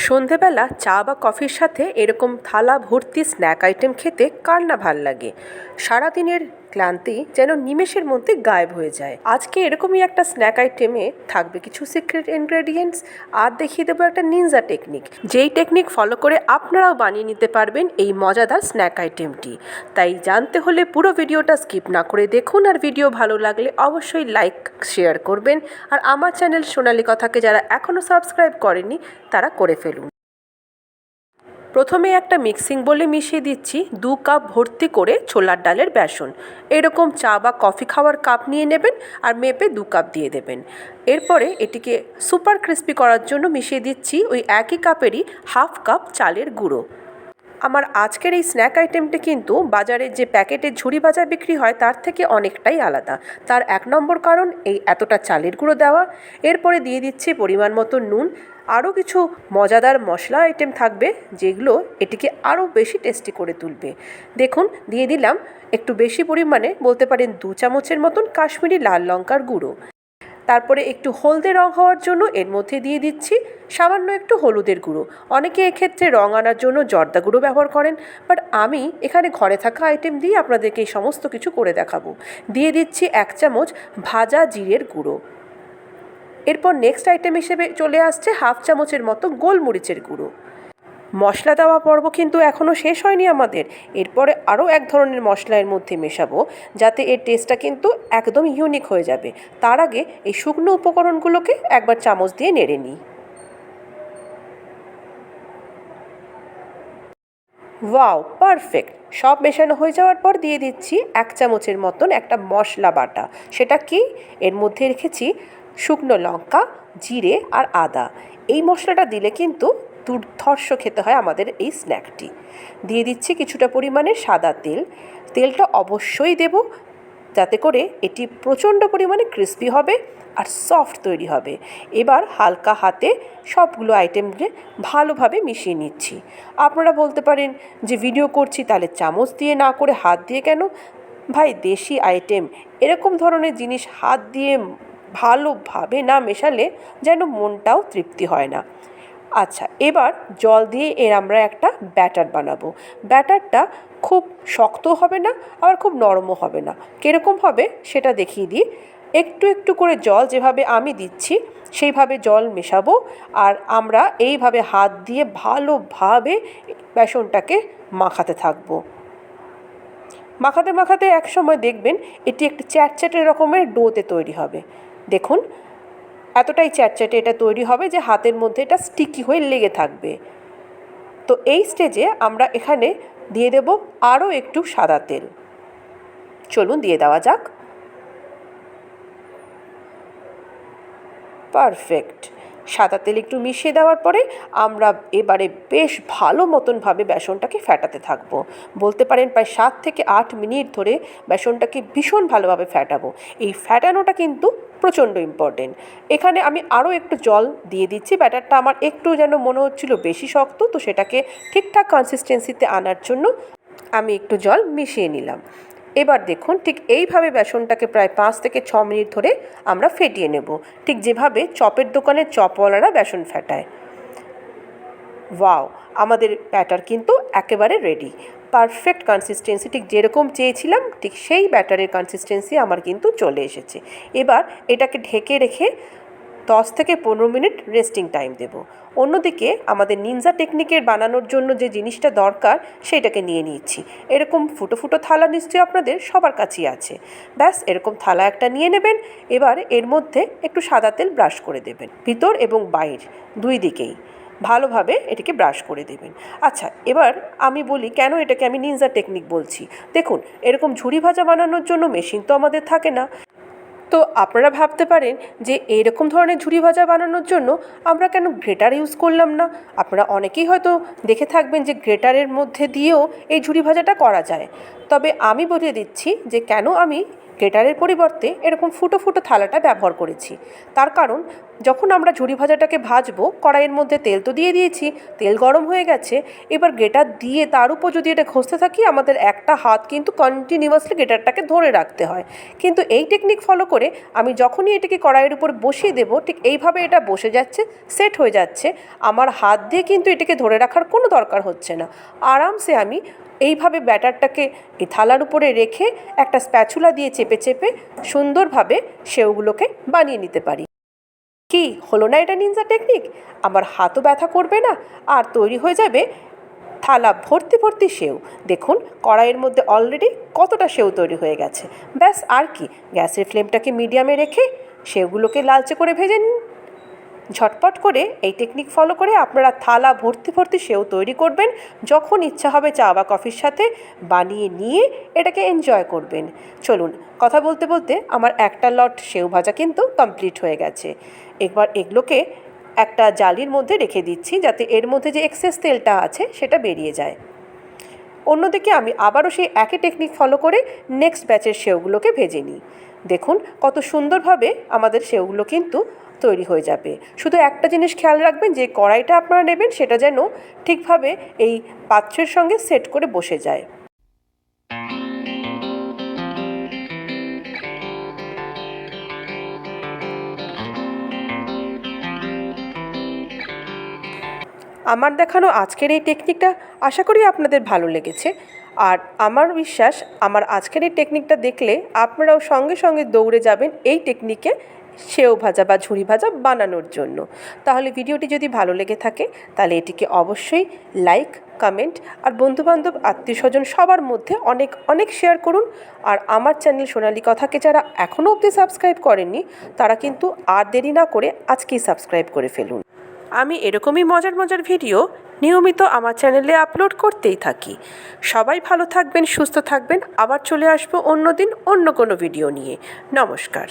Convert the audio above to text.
সন্ধেবেলা চা বা কফির সাথে এরকম থালা ভর্তি স্ন্যাক আইটেম খেতে কার না ভাল লাগে। সারাদিনের ক্লান্তি যেন নিমেষের মধ্যে গায়েব হয়ে যায়। আজকে এরকমই একটা স্ন্যাক আইটেমে থাকবে কিছু সিক্রেট ইনগ্রেডিয়েন্টস, আর দেখিয়ে দেবো একটা নিনজা টেকনিক, যেই টেকনিক ফলো করে আপনারাও বানিয়ে নিতে পারবেন এই মজাদার স্ন্যাক আইটেমটি। তাই জানতে হলে পুরো ভিডিওটা স্কিপ না করে দেখুন, আর ভিডিও ভালো লাগলে অবশ্যই লাইক শেয়ার করবেন, আর আমার চ্যানেল সোনালী কথাকে যারা এখনও সাবস্ক্রাইব করেনি তারা করে ফেলুন। প্রথমে একটা মিক্সিং বোলে মিশিয়ে দিচ্ছি 2 কাপ ভর্তি করে ছোলার ডালের বেসন। এরকম চা বা কফি খাওয়ার কাপ নিয়ে নেবেন আর মেপে 2 কাপ দিয়ে দেবেন। এরপরে এটিকে সুপার ক্রিস্পি করার জন্য মিশিয়ে দিচ্ছি ওই একই কাপেরই হাফ কাপ চালের গুঁড়ো। আমার আজকের এই স্ন্যাক আইটেমটি কিন্তু বাজারের যে প্যাকেটের ঝুড়ি ভাজা বিক্রি হয় তার থেকে অনেকটাই আলাদা। তার 1 নম্বর কারণ এই এতটা চালের গুঁড়ো দেওয়া। এরপরে দিয়ে দিচ্ছি পরিমাণ মতো নুন। আরও কিছু মজাদার মশলা আইটেম থাকবে যেগুলো এটিকে আরও বেশি টেস্টি করে তুলবে। দেখুন, দিয়ে দিলাম একটু বেশি পরিমাণে, বলতে পারেন 2 চামচের মতন কাশ্মীরি লাল লঙ্কার গুঁড়ো। তারপরে একটু হলদে রং হওয়ার জন্য এর মধ্যে দিয়ে দিচ্ছি সামান্য একটু হলুদের গুঁড়ো। অনেকে এক্ষেত্রে রং আনার জন্য জর্দা গুঁড়ো ব্যবহার করেন, বাট আমি এখানে ঘরে থাকা আইটেম দিয়ে আপনাদেরকে এই সমস্ত কিছু করে দেখাবো। দিয়ে দিচ্ছি 1 চামচ ভাজা জিরের গুঁড়ো। এরপর নেক্সট আইটেম হিসেবে চলে আসছে হাফ চামচের মতো গোলমরিচের গুঁড়ো। মশলা দেওয়া পর্ব কিন্তু এখনও শেষ হয়নি আমাদের। এরপরে আরও এক ধরনের মশলা এর মধ্যে মেশাবো, যাতে এর টেস্টটা কিন্তু একদম ইউনিক হয়ে যাবে। তার আগে এই শুকনো উপকরণগুলোকে একবার চামচ দিয়ে নেড়ে নিই। Wow, perfect! সব মেশানো হয়ে যাওয়ার পর দিয়ে দিচ্ছি 1 চামচের মতন একটা মশলা বাটা। সেটা কি? এর মধ্যে রেখেছি শুকনো লঙ্কা, জিরে আর আদা। এই মশলাটা দিলে কিন্তু দুর্ধর্ষ খেতে হয় আমাদের এই স্ন্যাকটি। দিয়ে দিচ্ছি কিছুটা পরিমাণে সাদা তেল। তেলটা অবশ্যই দেব, যাতে করে এটি প্রচণ্ড পরিমাণে ক্রিস্পি হবে আর সফট তৈরি হবে। এবার হালকা হাতে সবগুলো আইটেমকে ভালোভাবে মিশিয়ে নিচ্ছি। আপনারা বলতে পারেন যে ভিডিও করছি তাহলে চামচ দিয়ে না করে হাত দিয়ে কেন? ভাই, দেশি আইটেম, এরকম ধরনের জিনিস হাত দিয়ে ভালোভাবে না মেশালে যেন মনটাও তৃপ্তি হয় না। আচ্ছা, এবার জল দিয়ে এর আমরা একটা ব্যাটার বানাবো। ব্যাটারটা খুব শক্ত হবে না, আবার খুব নরমও হবে না। কীরকম হবে সেটা দেখিয়ে দিই। একটু একটু করে জল যেভাবে আমি দিচ্ছি সেইভাবে জল মেশাবো, আর আমরা এইভাবে হাত দিয়ে ভালোভাবে বেসনটাকে মাখাতে থাকবো। মাখাতে মাখাতে একসময় দেখবেন এটি একটি চ্যাটচ্যাটে রকমের ডোতে তৈরি হবে। দেখুন, এতটাই চ্যাটচ্যাটে এটা তৈরি হবে যে হাতের মধ্যে এটা স্টিকি হয়ে লেগে থাকবে। তো এই স্টেজে আমরা এখানে দিয়ে দেব আরও একটু সাদা তেল। চলুন দিয়ে দেওয়া যাক। পারফেক্ট! সাদা তেল একটু মিশিয়ে দেওয়ার পরে আমরা এবারে বেশ ভালো মতনভাবে বেসনটাকে ফ্যাটাতে থাকবো। বলতে পারেন প্রায় 7 থেকে 8 মিনিট ধরে বেসনটাকে ভীষণ ভালোভাবে ফ্যাটাবো। এই ফ্যাটানোটা কিন্তু প্রচণ্ড ইম্পর্টেন্ট। এখানে আমি আরও একটু জল দিয়ে দিচ্ছি। ব্যাটারটা আমার একটু যেন মনে হচ্ছিল বেশি শক্ত, তো সেটাকে ঠিকঠাক কনসিস্টেন্সিতে আনার জন্য আমি একটু জল মিশিয়ে নিলাম। এবার দেখুন, ঠিক এইভাবে বেসনটাকে প্রায় 5 থেকে 6 মিনিট ধরে আমরা ফেটিয়ে নেব, ঠিক যেভাবে চপের দোকানের চপওয়ালারা বেসন ফেটায়। ওয়াও, আমাদের ব্যাটার কিন্তু একেবারে রেডি। পারফেক্ট কনসিস্টেন্সি, ঠিক যেরকম চেয়েছিলাম ঠিক সেই ব্যাটারের কনসিস্টেন্সি আমার কিন্তু চলে এসেছে। এবার এটাকে ঢেকে রেখে 10 থেকে 15 মিনিট রেস্টিং টাইম দেব। অন্যদিকে আমাদের নিনজা টেকনিকের বানানোর জন্য যে জিনিসটা দরকার সেটাকে নিয়ে নিচ্ছি। এরকম ফুটো ফুটো থালা নিশ্চয়ই আপনাদের সবার কাছেই আছে। ব্যাস, এরকম থালা একটা নিয়ে নেবেন। এবার এর মধ্যে একটু সাদা তেল ব্রাশ করে দেবেন, ভিতর এবং বাইর দুই দিকেই ভালোভাবে এটিকে ব্রাশ করে দেবেন। আচ্ছা, এবার আমি বলি কেন এটাকে আমি নিনজা টেকনিক বলছি। দেখুন, এরকম ঝুরি ভাজা বানানোর জন্য মেশিন তো আমাদের থাকে না। তো আপনারা ভাবতে পারেন যে এরকম ধরনের ঝুরি ভাজা বানানোর জন্য আমরা কেন গ্রেটার ইউজ করলাম না। আপনারা অনেকেই হয়তো দেখে থাকবেন যে গ্রেটারের মধ্যে দিয়েও এই ঝুরি ভাজাটা করা যায়। তবে আমি বলে দিচ্ছি যে কেন আমি গ্রেটারের পরিবর্তে এরকম ফুটো ফুটো থালাটা ব্যবহার করেছি। তার কারণ যখন আমরা ঝুরি ভাজাটাকে ভাজবো, কড়াইয়ের মধ্যে তেল তো দিয়ে দিয়েছি, তেল গরম হয়ে গেছে। এবার গ্রেটার দিয়ে তার উপর যদি এটা ঘষতে থাকি, আমাদের একটা হাত কিন্তু কন্টিনিউয়াসলি গ্রেটারটাকে ধরে রাখতে হয়। কিন্তু এই টেকনিক ফলো করে আমি যখনই এটাকে কড়াইয়ের উপর বসিয়ে দেবো, ঠিক এইভাবে এটা বসে যাচ্ছে, সেট হয়ে যাচ্ছে। আমার হাত দিয়ে কিন্তু এটাকে ধরে রাখার কোনো দরকার হচ্ছে না। আরামসে আমি এইভাবে ব্যাটারটাকে এই থালার উপরে রেখে একটা স্প্যাচুলা দিয়ে চেপে চেপে সুন্দরভাবে সেওগুলোকে বানিয়ে নিতে পারি। কি হলো না এটা নিনজা টেকনিক? আমার হাতও ব্যথা করবে না, আর তৈরি হয়ে যাবে থালা ভর্তি ভর্তি সেও। দেখুন কড়াইয়ের মধ্যে অলরেডি কতটা সেও তৈরি হয়ে গেছে। ব্যাস আর কি, গ্যাসের ফ্লেমটাকে মিডিয়ামে রেখে সেওগুলোকে লালচে করে ভেজে নিন। ঝটপট করে এই টেকনিক ফলো করে আপনারা থালা ভর্তি ভর্তি সেও তৈরি করবেন। যখন ইচ্ছা হবে চা বা কফির সাথে বানিয়ে নিয়ে এটাকে এনজয় করবেন। চলুন, কথা বলতে বলতে আমার একটা লট সেও ভাজা কিন্তু কমপ্লিট হয়ে গেছে। এবার এগুলোকে একটা জালির মধ্যে রেখে দিচ্ছি, যাতে এর মধ্যে যে এক্সেস তেলটা আছে সেটা বেরিয়ে যায়। অন্যদিকে আমি আবারও সেই একই টেকনিক ফলো করে নেক্সট ব্যাচের সেওগুলোকে ভেজে নিই। দেখুন কত সুন্দরভাবে আমাদের সেওগুলো কিন্তু তৈরি হয়ে যাবে। শুধু একটা জিনিস খেয়াল রাখবেন, যে কড়াইটা আপনারা নেবেন সেটা যেন ঠিকভাবে এই পাত্রের সঙ্গে সেট করে বসে যায়। আমার দেখানো আজকের এই টেকনিকটা আশা করি আপনাদের ভালো লেগেছে। আর আমার বিশ্বাস, আমার আজকের এই টেকনিকটা দেখলে আপনারাও সঙ্গে সঙ্গে দৌড়ে যাবেন এই টেকনিকে সেও ভাজা বা ঝুরি ভাজা বানানোর জন্য। তাহলে ভিডিওটি যদি ভালো লেগে থাকে তাহলে এটিকে অবশ্যই লাইক, কমেন্ট আর বন্ধুবান্ধব, আত্মীয়স্বজন সবার মধ্যে অনেক অনেক শেয়ার করুন। আর আমার চ্যানেল সোনালী কথাকে যারা এখনও অবধি সাবস্ক্রাইব করেননি, তারা কিন্তু আর দেরি না করে আজকেই সাবস্ক্রাইব করে ফেলুন। আমি এরকমই মজার মজার ভিডিও নিয়মিত আমার চ্যানেলে আপলোড করতেই থাকি। সবাই ভালো থাকবেন, সুস্থ থাকবেন। আবার চলে আসবো অন্য দিন অন্য কোনো ভিডিও নিয়ে। নমস্কার।